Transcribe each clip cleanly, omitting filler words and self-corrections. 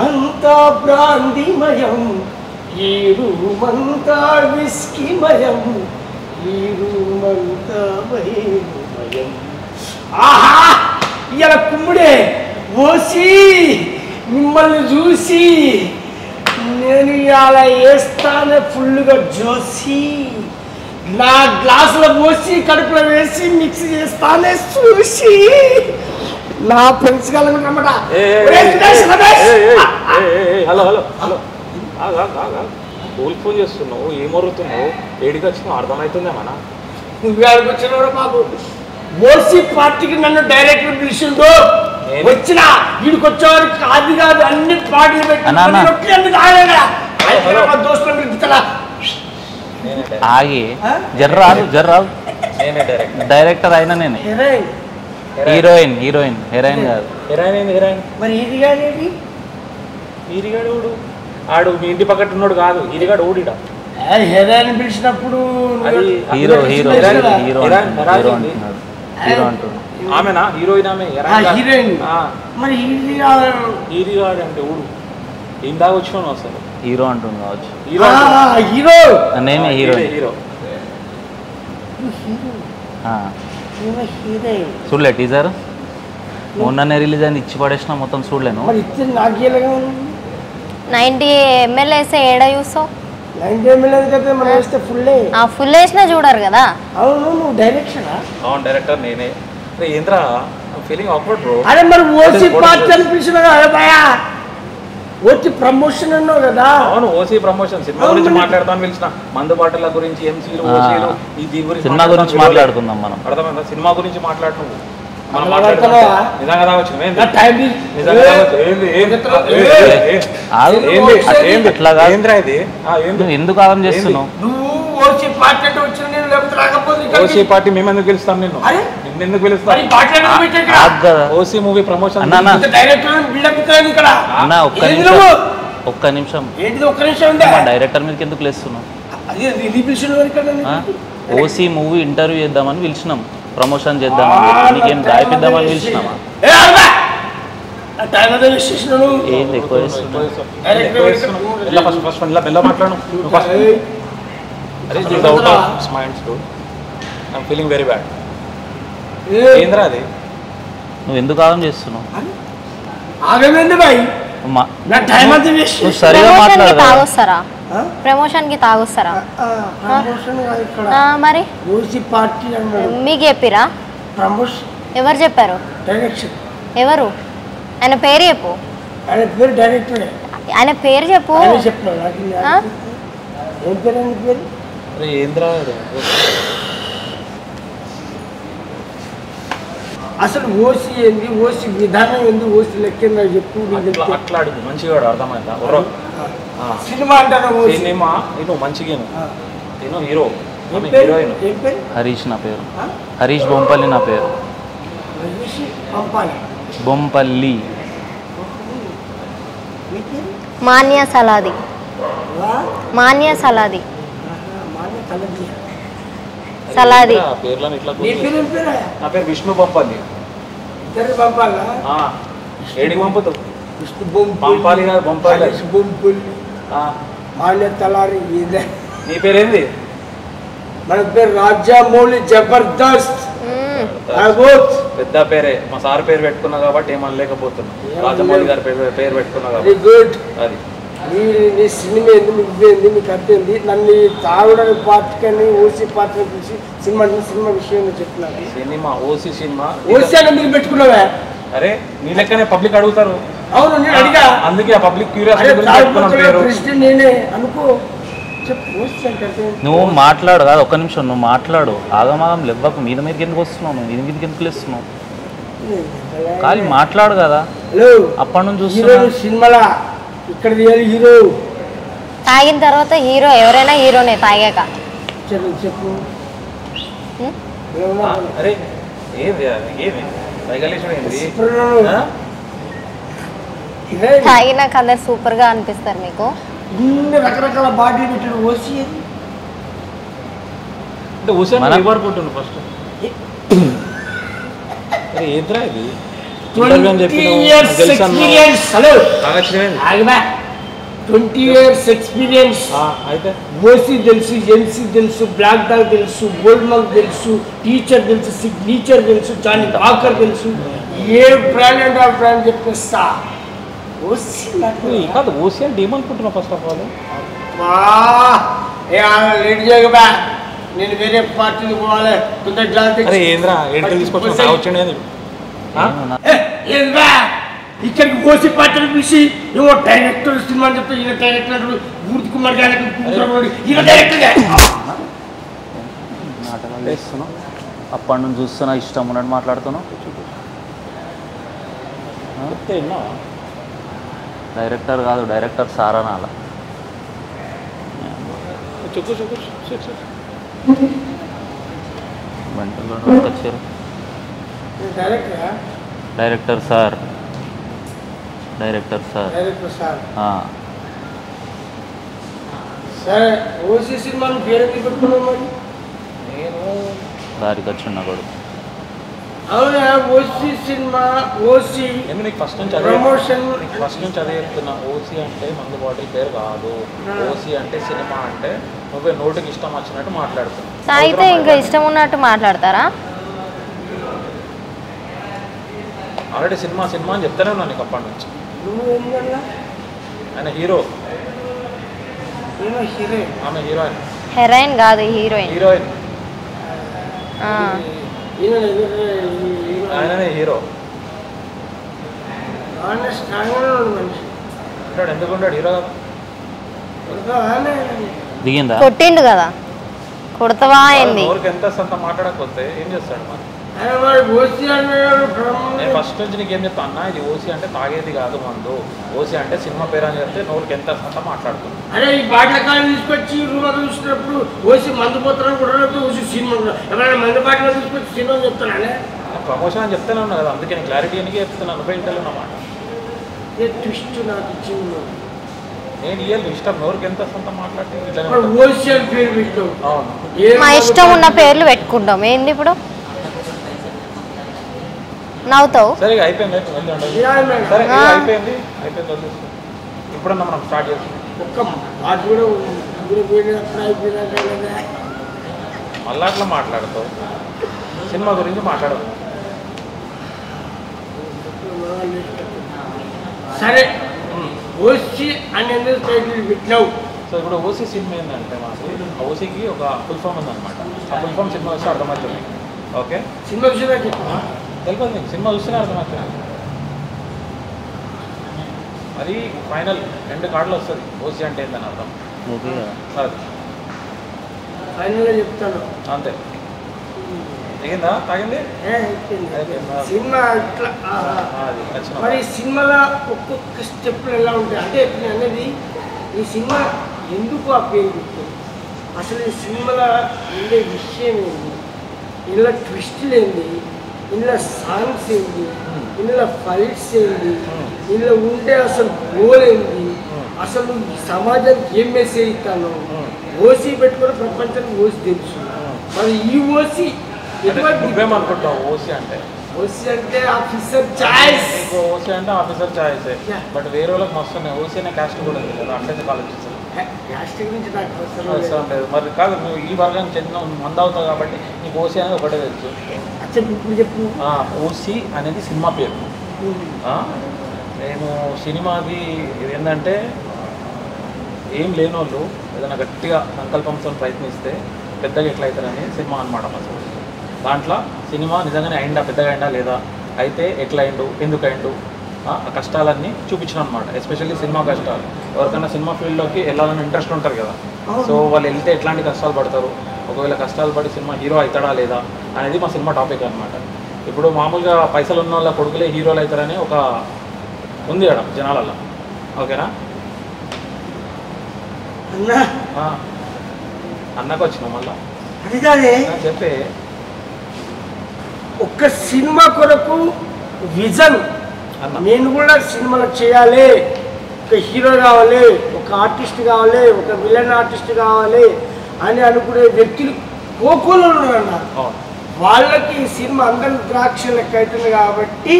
అంతా బ్రాంతిమయం, ఈ రూమంతా విస్కీమయం, ఈ రూమంతా వైమయం. ఆహా, ఇలా కుమ్ముడే ఓసి మిమ్మల్ని చూసి నేను ఇలా వేస్తానే ఫుల్గా జోసి, నా గ్లాసులో పోసి కడుపులో వేసి మిక్స్ చేస్తానే చూసి నా ఫ్రెండ్స్ కలగనమాట. హలో హలో హలో, ఫోన్ చేస్తున్నావు, ఏమరుగుతున్నావు, ఏడికి వచ్చినావు అర్థమవుతుందేమన్నా? నువ్వు ఆడికి వచ్చినవాడు బాబు. ఓసీ పార్టీకి నన్ను డైరెక్టర్ పిలిచిండు, వచ్చిన వీడికి వచ్చేవారికి కాదు కాదు అన్ని పార్టీలు పెట్టి దోస్తులు పిలుపుతా. ఆగి జర్రాదు జర్రాదు, డైరెక్టర్ అయినా నేను. హీరోయిన్ హీరోయిన్ హెరాయిన్ కాదు. హెరాయిన్ ఏంది? హెరాయిన్ మరి ఈరిగాడేది? ఈరిగాడు ఊడు ఆడు మీ ఇంటి పక్కన ఉన్నాడు కాదు, ఈరిగాడు ఊడిడా. హెరాయిన్ పిలిచినప్పుడు హీరో హీరో హీరో హీరో అంటున్నాడు. హీరో అంటున్నాడు. ఆమెనా హీరోయిన్? ఆమె హీరోయిన్. మరి ఈరిగాడు అంటే ఊడు. ఏం దాకా వచ్చినావు అసలు? హీరో అంటుంది కావచ్చు. హీరో నేనే హీరో. హీరో చూడలే టీజర్? మొన్ననే రిలీజ్ అయింది, ఇచ్చి పడేసిన మొత్తం చూడలేను. 90 ml వేస్తే ఏడా చూస్తావు? 90 ml అయితే మనం వేస్తే ఫుల్ వేసినా చూడరు కదా. అవును, నువ్వు డైరెక్షన్? అవును డైరెక్టర్ నేనే. ఏంద్రా ఫీలింగ్ ఆక్వర్డ్ బ్రో. అరే మరి ఓసీ పార్టీ అని పిలిచిన ఓసీ ప్రమోషన్ అన్నావు కదా. అవును, ఓసీ ప్రమోషన్. సినిమా గురించి మాట్లాడతాను పిలిచిన, మందు బాటల గురించి, ఎంసీలు, ఓసీలు, ఈ దీని గురించి సినిమా గురించి మాట్లాడుకుందాం మనం. అర్థమైందా? సినిమా గురించి మాట్లాడుతున్నావు. ఎందుకు ఆగం చేస్తున్నావు? ఓసీ పార్టీ మేము ఎందుకు పిలుస్తాం? నిన్ను ఎందుకు పిలుస్తాం? OC movie promotion. అన్న ఒక్క నిమిషం డైరెక్టర్ మీదకి ఎందుకు లేస్తున్నావు? ఓసీ మూవీ ఇంటర్వ్యూ చేద్దామని పిలిచినాం, ప్రమోషన్ చేద్దామని, నీకేం రాయిపిద్దామని పిలిచినామా? ఏంది ఎక్కువ ఫీలింగ్ వెరీ బ్యాడ్. ఏంద్రా అది? నువ్వు ఎందుకు ఆగం చేస్తున్నావు? నువ్వు సరిగా మాట్లాడతారా? ప్రమోషన్ కి తాగొస్తారా? మరి మీకు చెప్పిరా? ఎవరు చెప్పారు? ఎవరు? ఆయన పేరు చెప్పు. ఆయన పేరు చెప్పు. అసలు ఓసీ ఏంది, ఓసీ విధానం ఏంది, ఓసీ లెక్క చెప్పు. అట్లాడు మంచిగా అర్థమైందా? సినిమా అంటాను, సినిమా నేను మంచిగా నేను హీరో. హరీష్ నా పేరు, హరీష్ బొంపల్లి నా పేరు. బొంపల్లి. మాన్య సలాది. మాన్య సలాది. సలాది. నా పేరు విష్ణు బొంపల్లి. ఏడికి పంపుతావు? పంపాలి కాదు, పంపాలి. మాన్య తలారి. నీ పేరేంది? మన పేరు రాజమౌళి జబర్దస్త్. పెద్ద పేరే, మా సార్ పేరు పెట్టుకున్నా కాబట్టి ఏమనలేకపోతున్నా. రాజమౌళి గారి పేరు పెట్టుకున్నా కాబట్టి. గుడ్. అది నీ సినిమా ఏంది, నువ్వేంది, నీకు అర్థంది. నన్ను తాగుడని పార్టీకని ఓసీ పార్టీ పిలిచి సినిమా సినిమా విషయం చెప్తున్నాను. సినిమా ఓసీ సినిమా ఓసీ అని మీరు పెట్టుకున్నావా? అరే నీ లెక్కనే పబ్లిక్ అడుగుతారు. అవును, నేను అడిగా. అందుకే ఆ పబ్లిక్ క్యూరియాసిటీ నేనే అనుకో. నువ్వు మాట్లాడు కాదు, ఒక్క నిమిషం నువ్వు మాట్లాడు. ఆగమాగం లెవ్వకు, మీద మీదకి ఎందుకు వస్తున్నావు? నువ్వు మీద మీదకి ఎందుకు లేస్తున్నావు? కానీ మాట్లాడు కదా. అప్పటి నుంచి చూస్తున్నావు సినిమాలా. ఇక్కడ హీరో తాగిన తర్వాత హీరో ఎవరైనా హీరోనే తాగాక. చెప్పు. అరే ఏమి తాగినాక అందరు సూపర్ గా అనిపిస్తారు మీకు. ఇన్ని రకరకాల బాడీ పెట్టిన ఓసీ ఫస్ట్ ఏంద్రా ఇది? 20 years experience. హలో ఆగమా 20 years experience. అయితే ఓసీ తెలుసు, ఎంసీ తెలుసు, బ్లాక్ డాగ్ తెలుసు, గోల్డ్ మగ్ తెలుసు, టీచర్ తెలుసు, సిగ్నేచర్ తెలుసు, జానీ వాకర్ తెలుసు. ఏ బ్రాండ్ అంటే ఆ బ్రాండ్ చెప్పేస్తా. ఓసీ కాదు ఓసీ అంటే ఏమనుకుంటున్నావు ఫస్ట్ ఆఫ్ ఆల్? లేట్ చేయగా నేను వేరే పార్టీకి పోవాలి. ఏంద్రా ఎడికి తీసుకొచ్చి ఇక్కడికి ఓసీ పార్టీని పిలిచి ఏవో డైరెక్టర్ సినిమా అని చెప్తే ఈయన డైరెక్టర్ మూర్తి కుమార్ గారికి ఈయన డైరెక్టర్ వేస్తున్నావు. అప్పటి నుంచి చూస్తున్నా, ఇష్టం ఉన్నట్టు మాట్లాడుతున్నావు. డైరెక్టర్ కాదు, డైరెక్టర్ సారా నాల వచ్చారు. Director sir, director sir. సరే ఓసీ సినిమాను పేరు ఎందుకు పెట్టుకున్నావు మరి? నేను దారికి వచ్చిన కొడు. అవునా ఓసీ సినిమా, ఓసీ నీకు ఫస్ట్ నుంచి ప్రమోషన్. ఫస్ట్ నుంచి అదే చెప్తున్నా. ఓసీ అంటే మందు బాటిల్ పేరు కాదు. ఓసీ అంటే సినిమా అంటే నువ్వే నోటికి ఇష్టం వచ్చినట్టు మాట్లాడుతున్నావు. అయితే ఇంకా ఇష్టం ఉన్నట్టు మాట్లాడతారా? ఆల్రెడీ సినిమా సినిమా అని చెప్తానే ఉన్నా నీకు అప్పటి నుంచి. ఆయన హీరో, ఆమె హీరోయిన్. హెరాయిన్ కాదు, హీరోయిన్. హీరోయిన్ ఆయననే హీరో. ఉంటాడు, ఎందుకు ఉంటాడు హీరో? దిగిందా? కొట్టిండు కదా, కొడతావా ఏంది? ఊరికి ఎంత సంత మాట్లాడకపోతే ఏం చేస్తాడు మరి? నేను ఫస్ట్ నుంచి నీకు ఏం చెప్తా అన్న, ఇది ఓసీ అంటే తాగేది కాదు మందు. ఓసీ అంటే సినిమా పేరు అని చెప్తే నోరుకి ఎంత సంత మాట్లాడుతుంది. అరే ఈ బాటిల కాలం తీసుకొచ్చి రూమా చూసినప్పుడు ఓసీ మందు పోతారని కూడా ఓసీ సినిమా ఎవరైనా మందు బాటిలో తీసుకొచ్చి సినిమా చెప్తానే ప్రమోషన్ అని చెప్తానే ఉన్నా కదా, అందుకే నేను క్లారిటీ అని చెప్తున్నాను. నువ్వే ఇంటర్లో అన్నమాట. ట్విస్ట్ నాకు ఇచ్చింది. నేను ఇయ్యాలి ఇష్టం, నోరుకి ఎంత సంత మాట్లాడితే ఓసీ అని పేరు పెట్టావు. అవును, మా ఇష్టం ఉన్న పేర్లు పెట్టుకుంటాం. ఏంది ఇప్పుడు నవ్వుతావు? సరే అయిపోయింది, సరే అయిపోయింది అయిపోయింది. ఇప్పుడన్నా మనం స్టార్ట్ చేస్తాం. ఒక్క అది కూడా మళ్ళా అట్లా మాట్లాడతావు. సినిమా గురించి మాట్లాడవు. సరే ఓసీ అని ఎందుకు టైటిల్ పెట్టినావు? సో ఇప్పుడు ఓసీ సినిమా ఏంటంటే మాకు ఓసీకి ఒక ఫుల్ ఫామ్ ఉందన్నమాట. ఆ ఫుల్ ఫామ్ సినిమా వస్తే అర్థమవుతుంది. ఓకే, సినిమా విషయంలో తెలియదు నీకు, సినిమా చూస్తేనే అర్థమవుతుంది. అది ఫైనల్ 2 కార్డులు వస్తుంది ఓసీ అంటే ఏంటని అర్థం. సార్ ఫైనల్గా చెప్తాను అంతే. దిగిందా? తాగింది సినిమా ఇట్లా. మరి సినిమాలో ఒక్కొక్క స్టెప్లు ఎలా ఉంటాయి అంటే నేను అనేది ఈ సినిమా ఎందుకు ఆ పేరు పెట్టాను, అసలు ఈ సినిమాలో ఉండే విషయం ఏంటి, ఇందులో ట్విస్టులు ఏంటి, ఇందులో సాంగ్స్ ఏంటి, ఇందులో ఫైట్స్ ఏంటి, ఇందులో ఉండే అసలు గోల్ ఏంటి, అసలు ఈ సమాజానికి ఏం మెసేజ్ ఇస్తాను. ఓసీ పెట్టుకుని ప్రపంచానికి ఓసీ తెలుసు. మరి ఈ ఓసీ నువ్వేమనుకుంటావు? ఓసీ అంటే ఆఫీసర్ చాయిస్. ఓసీ అంటే ఆఫీసర్ చాయిస్. బట్ వేరే వాళ్ళకి మస్తు ఉన్నాయి. ఓసీ అనే క్యాస్ట్ కూడా ఉంది కదా, అంటే ఆలోచిస్తాను. క్యాస్ట్ గురించి నాకు అవసరం లేదు. మరి కాదు, నువ్వు ఈ వర్గానికి చెందిన మంది అవుతావు కాబట్టి నీకు ఓసీ అనేది ఒకటే తెలుసు. ఇప్పుడు చెప్పు. ఓసీ అనేది సినిమా పేరు. నేను సినిమాది ఏంటంటే ఏం లేని వాళ్ళు ఏదైనా గట్టిగా సంకల్పంతో ప్రయత్నిస్తే పెద్దగా ఎట్లా అవుతారని సినిమా అనమాట. అసలు దాంట్లో సినిమా నిజంగానే అయిందా, పెద్దగా అయిందా లేదా, అయితే ఎట్లా అయిండు, ఎందుకు అయిండు, ఆ కష్టాలన్నీ చూపించిన అనమాట. ఎస్పెషల్లీ సినిమా కష్టాలు. ఎవరికైనా సినిమా ఫీల్డ్లోకి వెళ్ళాలని ఇంట్రెస్ట్ ఉంటుంది కదా, సో వాళ్ళు వెళ్తే ఎట్లాంటి కష్టాలు పడతారు, ఒకవేళ కష్టాలు పడి సినిమా హీరో అవుతాడా లేదా అనేది మా సినిమా టాపిక్ అనమాట. ఇప్పుడు మామూలుగా పైసలు ఉన్న వాళ్ళ కొడుకులే హీరోలు అవుతారని ఒక ఉంది అక్కడ జనాలలో. ఓకేనా? అన్నకు వచ్చినావు మళ్ళా అది కాదే చెప్పే. ఒక్క సినిమా కొరకు విజన్, నేను కూడా సినిమాలు చేయాలి, ఒక హీరో కావాలి, ఒక ఆర్టిస్ట్ కావాలి, ఒక విలన్ ఆర్టిస్ట్ కావాలి అని అనుకునే వ్యక్తులు కోకోలో ఉన్నారు. వాళ్ళకి ఈ సినిమా అందరి ద్రాక్ష లెక్క అవుతుంది కాబట్టి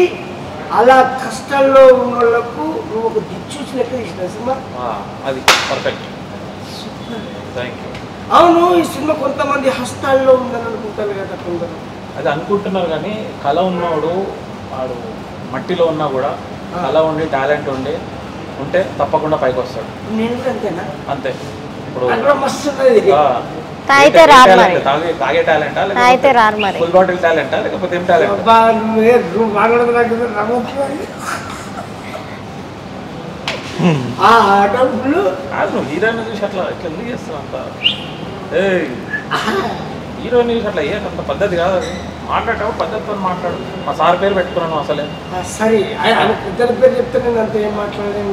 అలా కష్టాల్లో ఉన్న వాళ్ళకు నువ్వు ఒక దిక్చూసి లెక్క తీసిన సినిమా. అది పర్ఫెక్ట్. Thank you. అవును, ఈ సినిమా కొంతమంది హస్తాల్లో ఉందని అనుకుంటారు కదా కొందరు. అది అనుకుంటున్నారు కానీ కళ ఉన్నవాడు వాడు మట్టిలో ఉన్నా కూడా కళ ఉండి టాలెంట్ ఉంటే తప్పకుండా పైకి వస్తాడు. నేను కూడా అంతేనా? అంతే. ఇప్పుడు మస్తు ఉన్నది. తాగితే రారు మరి. తాగే టాలెంటా తాగితే రారు మరి. ఫుల్ బాటిల్ టాలెంటా లేకపోతే ఏం టాలెంట్? నువ్వు హీరోయిన్ చూసి అట్లా ఎందుకు చేస్తావు అంత? హీరోయిన్ చూసి అట్లా అంత పద్ధతి కాదు. అది మాట్లాడేటప్పుడు పద్ధతితో మాట్లాడు. మా సార్ పేరు పెట్టుకున్నాను అసలే. సరే ఇద్దరి పేరు చెప్తే నేను అంత ఏం మాట్లాడలేను.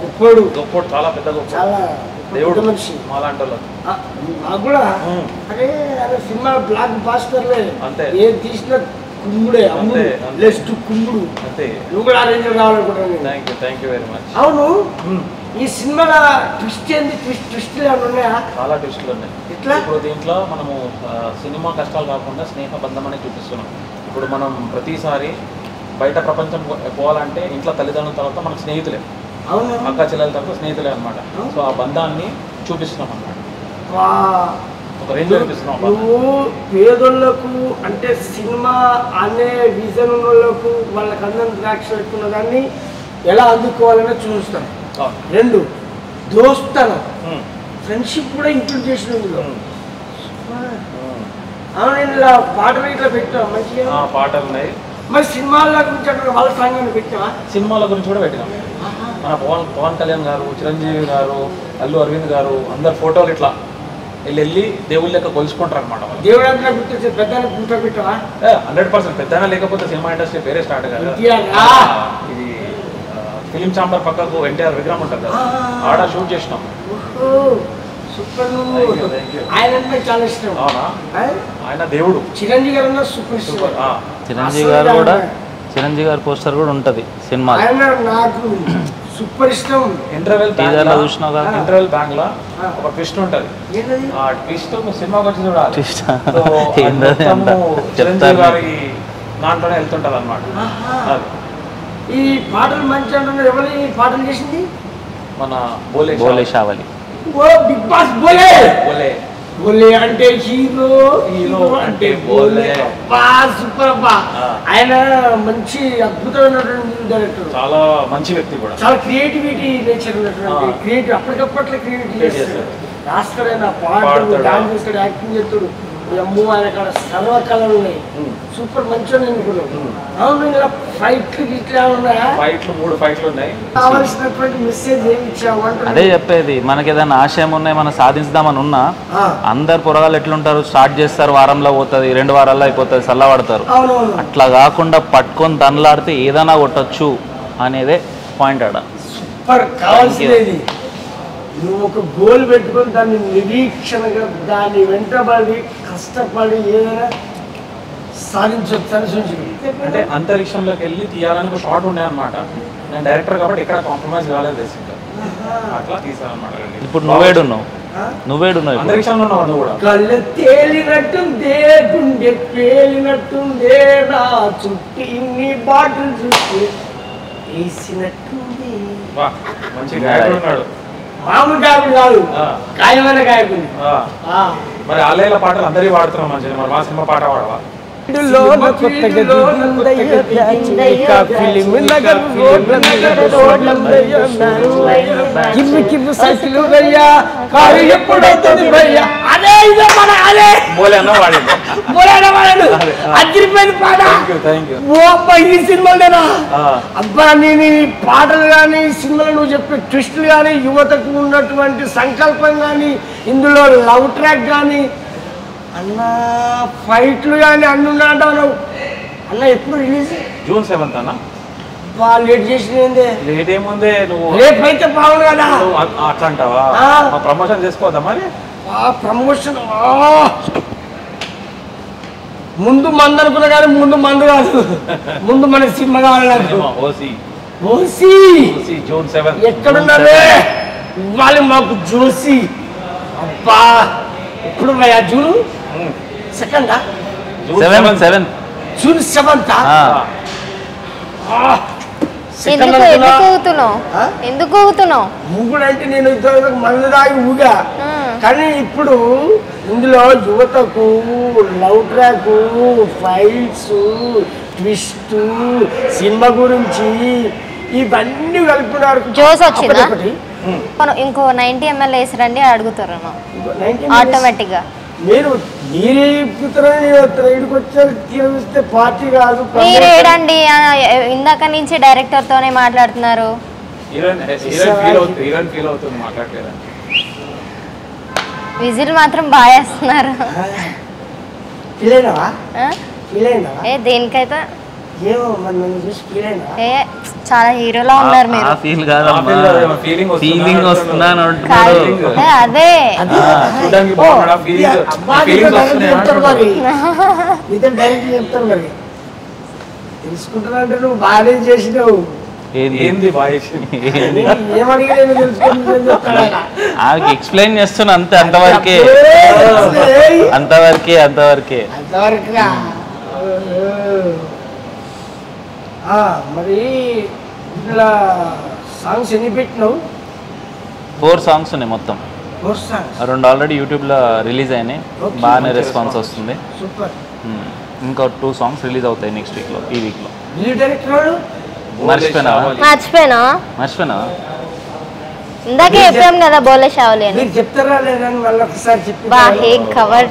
గొప్పోడు గొప్పోడు, చాలా పెద్ద గొప్ప, చాలా దేవుడు మనిషి మాలాంటి వాళ్ళకి. నాకు కూడా అరే సినిమా బ్లాక్ బాస్టర్లే అంతే. ఏం తీసిన కుంగుడే, లెస్ట్ కుంగుడు అంతే. నువ్వు కూడా అరేంజ్ కావాలనుకుంటున్నాను. Thank you very much. అవును, ఈ సినిమాలో ట్విస్ట్ ఏంది? ట్విస్ట్లు ఏమైనా ఉన్నాయా? చాలా ట్విస్టులు ఉన్నాయి. ఎట్లా? ఇప్పుడు దీంట్లో మనము సినిమా కష్టాలు కాకుండా స్నేహ బంధం అనేది చూపిస్తున్నాం. ఇప్పుడు మనం ప్రతిసారి బయట ప్రపంచం పోవాలంటే ఇంట్లో తల్లిదండ్రుల తర్వాత మనకు స్నేహితులే, అవును, అక్క చెల్లెల తర్వాత స్నేహితులే అనమాట. సో ఆ బంధాన్ని చూపిస్తున్నాం అన్నమాట. ఒక రేంజ్ చూపిస్తున్నాం. నువ్వు పేదోళ్లకు అంటే సినిమా అనే విజన్ ఉన్న వాళ్ళకు వాళ్ళకి అందరం ద్రాక్ష పెట్టుకున్న దాన్ని ఎలా అందుకోవాలనే చూస్తాం. రెండు, దోస్తనం, ఫ్రెండ్షిప్ కూడా ఇంక్లూడ్ చేసిన అవును. ఇలా పాటలు ఇట్లా పెట్టావు మంచిగా. పాటలు ఉన్నాయి. మరి సినిమాల గురించి అక్కడ వాళ్ళ సాంగ్ పెట్టావా? సినిమాల గురించి కూడా పెట్టినాం. మన పవన్ కళ్యాణ్ గారు, చిరంజీవి గారు, అల్లు అరవింద్ గారు అందరు ఫోటోలు ఇట్లా వెళ్ళి దేవుళ్ళ లెక్క కొలుసుకుంటారు అనమాట. దేవుడు అంటే గుర్తొచ్చి పెద్ద పెట్టావా? 100% పెద్దగా లేకపోతే సినిమా ఇండస్ట్రీ పేరే స్టార్ట్ కాదు. ఇది ఫిలిం ఛాంబర్ పక్కకు ఎన్టీఆర్ విగ్రహం ఉంటుంది కదా, ఆడ షూట్ చేసినాం. సూపర్. ఆయన అంటే చాలా ఇష్టం. అవునా? ఆయన దేవుడు. చిరంజీవి గారు సూపర్ సూపర్. చిరంజీవి గారు కూడా, చిరంజీవి గారి పోస్టర్ కూడా ఉంటది సినిమా. ఆయన నాకు సూపర్ ఇష్టం. ఇంటర్వెల్ బ్యాంక్ లో ఒక ట్విస్ట్ ఉంటది. ఆ ట్విస్ట్ సినిమాకి వచ్చి చూడాలి. చిరంజీవి గారి దాంట్లోనే వెళ్తుంటది అనమాట. ఈ పాటలు మంచి అంటున్నారు. ఎవరి పాటలు చేసింది? మన బోలే షావలి. ఓ బిగ్ బాస్ బోలే. బోలే అంటే హీరో, హీరో అంటే బోలే. సూపర్ అబ్బా. ఆయన మంచి అద్భుతమైనటువంటి డైరెక్టర్, చాలా మంచి వ్యక్తి కూడా, చాలా క్రియేటివిటీ నేచర్ ఉన్నటువంటి క్రియేటివ్. అప్పటికప్పట్లో క్రియేటివిటీ చేస్తాడు, రాస్తాడు, ఆయన పాటలు, డాన్స్ చేస్తాడు, యాక్టింగ్ చేస్తాడు. అమ్మో ఆయన కాడ సర్వకళలు ఉన్నాయి. సూపర్ మంచిగా అనుకున్నాను. అవును, ఇలా ఫైట్లు ఇట్లా ఉన్నాయా? ఫైట్లు 3 ఫైట్లు ఉన్నాయి. కావాల్సినటువంటి మెసేజ్ ఏమి ఇచ్చావు? అదే చెప్పేది, మనకి ఏదైనా ఆశయం ఉన్నాయి, మనం సాధించుదామని ఉన్నా అందరు పొరగాలు ఎట్లుంటారు, స్టార్ట్ చేస్తారు, వారంలో పోతుంది, 2 వారాల్లో అయిపోతుంది, చల్లబడతారు. అట్లా కాకుండా పట్టుకొని తనలాడితే ఏదైనా కొట్టచ్చు అనేదే పాయింట్ ఆడ. సూపర్. కావాల్సినది నువ్వు ఒక గోల్ పెట్టుకొని దాన్ని నిరీక్షణగా దాన్ని వెంటబడి కష్టపడి ఏదైనా సాధించవచ్చు అని సూచించింది. అంటే అంతరిక్షంలోకి వెళ్ళి తీయాలని ఒక షాట్ ఉండే అనమాట. నేను డైరెక్టర్ కాబట్టి ఇక్కడ కాంప్రమైజ్ కాలేదు బేసిక్గా, అట్లా తీసానమాట. ఇప్పుడు నువ్వేడున్నావు అంతరిక్షంలో ఉన్నావు నువ్వు కూడా. కళ్ళు తేలినట్టుందే, గుండె పేలినట్టుందే, నా చుట్టి ఇన్ని బాటిల్ చూసి వేసినట్టుంది. మంచి గాయకుడు ఉన్నాడు. మామూలు గాయకుడు కాదు, గాయమైన గాయకుడు. మరి ఆలయాల పాటలు అందరి వాడుతున్నాం మంచిగా. మరి మా సినిమా పాట వాడవా? అబ్బా, నేను ఈ పాటలు కానీ సినిమాలు నువ్వు చెప్పే ట్విస్టులు కానీ, యువతకు ఉన్నటువంటి సంకల్పం కానీ, ఇందులో లవ్ ట్రాక్ కానీ, అన్న ఫైట్లు కానీ అన్ని ఉన్నాయంటావు నువ్వు. అన్న ఎప్పుడు రిలీజ్? June 7th అన్న. లేట్ చేసింది. లేట్ ఏముంది, నువ్వు రేపు అయితే బాగుంది కదా. అట్లా అంటావా? ప్రమోషన్ చేసుకోవద్దా మరి? ప్రమోషన్ ముందు మందు అనుకున్నా కానీ ముందు మందు కాదు, ముందు మన సినిమా కావాలి. ఓసి June 7th ఎక్కడున్నారే ఇవ్వాలి మాకు జోసి. అబ్బా, ఇప్పుడు June 2nd, June 7th. June 7th. ఎందుకు ఊగుతున్నావు? ఊగుడు అంటే నేను మందు దాగి ఊగా, కానీ ఇప్పుడు ఇందులో యువతకు love track, fights, twist, cinema గురించి ఇవన్నీ కలుపుకున్నారు. జోస్ వచ్చిందా? ఇంకో 90 ml వేసి రండి అడుగుతారు ఆటోమేటిక్ గా. మీరు మీరే ఇక్కడికి వచ్చారు తీస్తే పార్టీ కాదు. మీరేడండి ఇందాక నుంచి డైరెక్టర్ తోనే మాట్లాడుతున్నారు. విజిల్ మాత్రం బాగా వేస్తున్నారు. దేనికైతే చాలా హీరోలా ఉన్నారు మీరు. ఫీలింగ్ వస్తుందా అదే చెప్తారు మరి. తెలుసుకుంటున్నా అంటే నువ్వు బాగానే చేసినావు. ఎక్స్ప్లెయిన్ చేస్తున్నా అంతే, అంతవరకే అంతవరకే అంతవరకే. మరి ఇట్లా సాంగ్స్ ఎన్ని పెట్టినావు? 4 songs ఉన్నాయి మొత్తం. 2 ఆల్రెడీ యూట్యూబ్లో రిలీజ్ అయినాయి, బాగానే రెస్పాన్స్ వస్తుంది. ఇంకా 2 songs రిలీజ్ అవుతాయి నెక్స్ట్ వీక్లో, ఈ వీక్లో. మర్చిపోయినా ఇందాకే చెప్పాం కదా బోలే షావులి అని. చెప్తారా లేదని మళ్ళీ ఒకసారి చెప్పి. కవర్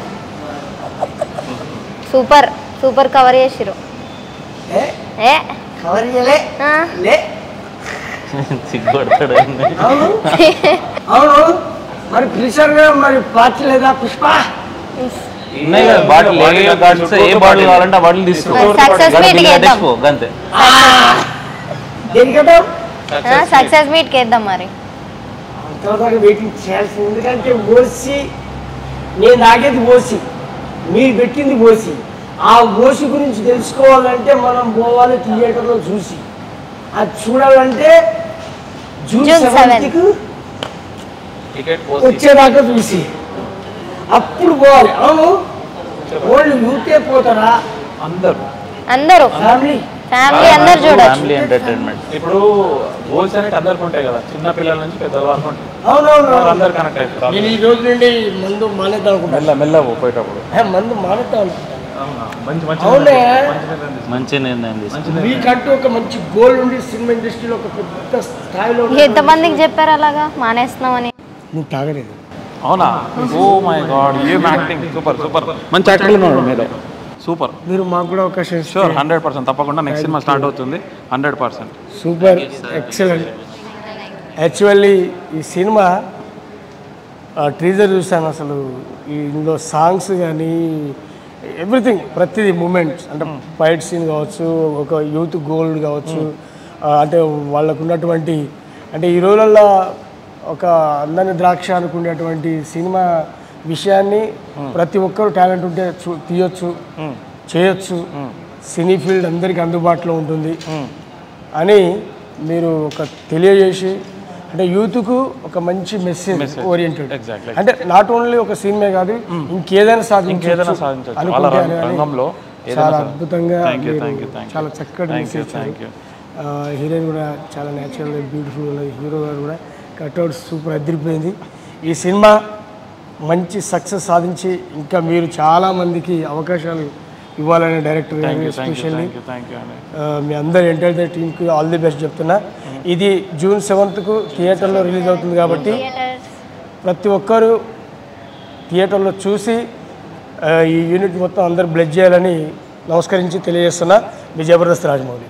సూపర్ సూపర్ కవర్ చేసిరు. అవును మరి పిలిచారు కదా, మరి పార్టీ లేదా? పుష్ప ఉన్నాయి కదా బాటిల్, ఏ బాటిల్ కావాలంటే ఆ బాటిల్ తీసుకో. సక్సెస్ మీట్ కేద్దాం మరి. వెయిటింగ్ చేయాల్సింది, ఎందుకంటే ఓసి నేను తాగేది ఓసి, మీరు పెట్టింది ఓసి. ఆ ఓసి గురించి తెలుసుకోవాలంటే మనం పోవాలి థియేటర్లో చూసి. అది చూడాలంటే జూన్ 7కు వచ్చేదాకా చూసి అప్పుడు పోవాలి. అవును, వాళ్ళు యూతే పోతారా? అందరూ ఫ్యామిలీ అందరు చూడొచ్చు. ఇప్పుడు గోల్స్ అనేవి అందరికి ఉంటాయి కదా, చిన్న పిల్లల నుంచి పెద్దల వరకు ఉంటాయి. అవునవును, అందరు కనెక్ట్ అవుతారు. నేను ఈ రోజు నుండి మందు మానేద్దాం అనుకుంటా. మెల్ల పోయేటప్పుడు మందు మానేద్దాం అనుకుంటా. మంచి నిర్ణయం తీసుకుంటాం. మీకంటూ ఒక మంచి గోల్ ఉండి సినిమా ఇండస్ట్రీలో ఒక పెద్ద స్థాయిలో. ఎంతమందికి చెప్పారు అలాగా మానేస్తున్నామని? నువ్వు తాగలేదు? అవునా? ఓ మై గాడ్, ఏం యాక్టింగ్! సూపర్ సూపర్, మంచి యాక్టింగ్ ఉన్నాడు మీరు. సూపర్. మీరు మాకు కూడా అవకాశం షూర్, 100% తప్పకుండా. నెక్స్ట్ సినిమా స్టార్ట్ అవుతుంది, 100%. Super, excellent. యాక్చువల్లీ ఈ సినిమా ట్రీజర్ చూసాను, అసలు ఇందులో సాంగ్స్ కానీ ఎవ్రీథింగ్, ప్రతిదీ మూమెంట్స్, అంటే ఫైట్ సీన్ కావచ్చు, ఒక యూత్ గోల్డ్ కావచ్చు, అంటే వాళ్ళకు ఉన్నటువంటి, అంటే ఈ రోజుల్లో ఒక అందని ద్రాక్ష అనుకునేటువంటి సినిమా విషయాన్ని ప్రతి ఒక్కరు టాలెంట్ ఉంటే తీయొచ్చు, చేయొచ్చు. సినీ ఫీల్డ్ అందరికీ అందుబాటులో ఉంటుంది అని మీరు ఒక తెలియజేసి, అంటే యూత్కు ఒక మంచి మెసేజ్ ఓరియంటెడ్, అంటే నాట్ ఓన్లీ ఒక సినిమా కాదు, ఇంకేదైనా సాధించచ్చు రంగంలో. చాలా అద్భుతంగా చాలా చక్కటి మెసేజ్. హీరోయిన్ కూడా చాలా న్యాచురల్ బ్యూటిఫుల్ ఉన్నది. హీరో గారు కూడా కట్అవుట్ సూపర్ అదిరిపోయింది. ఈ సినిమా మంచి సక్సెస్ సాధించి ఇంకా మీరు చాలామందికి అవకాశాలు ఇవ్వాలని డైరెక్టర్ గారు ఎస్పెషల్లీ మీ అందరి ఎంటర్టైన్మెంట్ టీమ్కి ఆల్ ది బెస్ట్ చెప్తున్నా. ఇది జూన్ 7కు థియేటర్లో రిలీజ్ అవుతుంది కాబట్టి ప్రతి ఒక్కరూ థియేటర్లో చూసి ఈ యూనిట్ మొత్తం అందరూ బ్లెస్ చేయాలని నమస్కరించి తెలియజేస్తున్నా. మీ జబర్దస్త్ రాజమౌళి.